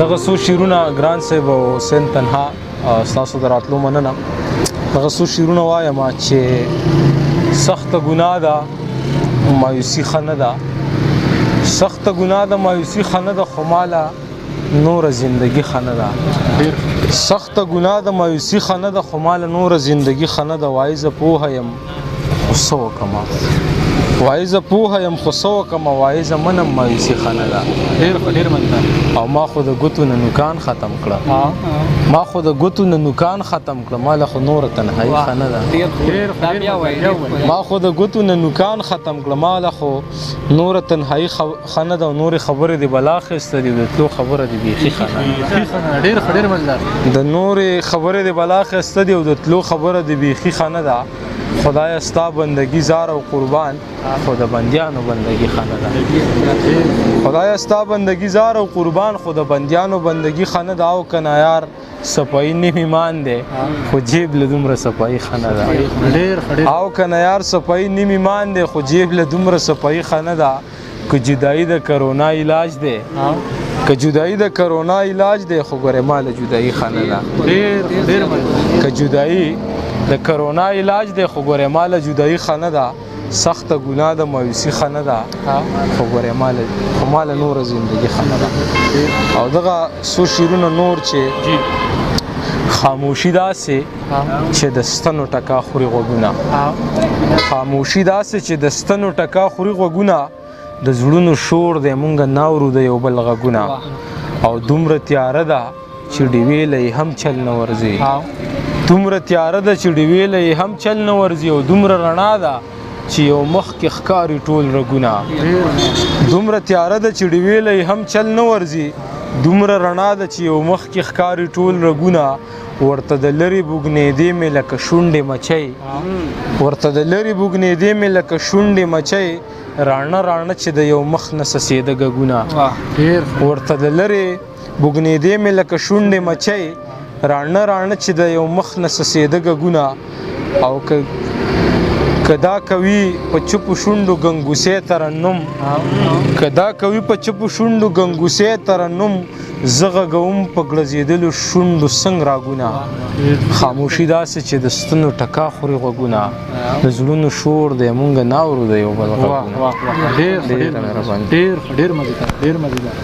دغه څو شعرونه ګران صاحب او حسین تنها ستاسو د راتلو مننه. دغه څو شعرونه وایم چې سخته ګناه ده مایوسي ښه نه ده، سخته ګناه ده مایوسي ښه نه ده، خو ماله نوره زندگی ښه نه ده. سخته ګناه ده مایوسي ښه نه ده، خو ماله نوره زندگی ښه نه ده. وایي زه پوهه یم خو څه وکړمه، وایي زه پوهه یم خو څه وکړمه، وایي زه منم مایوسي ښه نه ده. ډېر مننه. او ما خو د ګوتو نه نوکان ختم کړه، ما خو د ګوتو نه نوکان ختم کړه، ماله خو نوره تنهایي ښه نه ده. ما خو د ګوتو نه نوکان ختم کړه، ماله خو نوره تنهایي ښه نه ده. او نورې خبرې دې بلا اخیسته دي، د تلو خبره دې بیخي ښه نه ده. ډېر مزدار. د نورې خبرې دې بلا اخیسته دي او د تلو خبره دې بیخي ښه نه ده. خدای ستا بندگی زار او قربان، خو د بندیانو بندگی ښه نه ده. خدای ستا بندگی زار او قربان، خو د بندیانو بندگی ښه نه ده. او کنه یار صفایي نیم ایمان دی، خو جیب له دومره صفایي ښه نه ده. او کنه یار صفایي نیم ایمان دی، خو جیب له دومره صفایي ښه نه ده. که جدایي د کرونا علاج دی، که جدایي د کرونا علاج دی، خو ګورې ماله جدایي ښه نه ده. که جدایي د کرونا علاج دی، خو ګورې ماله جدایي ښه نه ده. سخته ګناه ده مایوسي ښه نه ده، خو ګورې ماله نوره زندگی ښه نه ده. او دغه څو شعرونه نور چې خاموشي داسې چې د ستنو ټکا خوري غوږونه، خاموشي داسې چې د ستنو ټکا خوري غوږونه، د زړونو شور دی مونږ نه اورو د یو بل غږونه. او دومره تیاره ده چې ډیوې له یې هم چل نه ورځي، دومره تیاره ده چې ډیوې له یې هم چل نه ورځي. او دومره رڼا ده چې یو مخ کې ښکاري ټول رګونه، دومره تیاره ده چې ډیوې له یې هم چل نه ورځي، دومره رڼا ده چې یو مخ کې ښکاري ټول رګونه. ورته د لرې بوږنېدې مې لکه شونډې مچۍ، ورته د لرې بوږنېدې مې لکه شونډې مچۍ، راڼه راڼه چې د یو مخ نه څڅېده ږغونه. ورته د لرې بوږنېدې مې لکه شونډې مچۍ، راڼه راڼه چې د یو مخ نه څڅېده ږغونه. او که دا کوي په چپو شونډو ګنګوسې ترنم، که دا کوي په چپو شونډو ګنګوسې ترنم، زه غږوم په ګړزېدلو شونډو څنګ راګونه. خاموشي داسې چې د ستنو ټکا خوري غوږونه، د زړونو شور دی مونږ نه اورو د یو بل غږونه. ډېر مزیدار.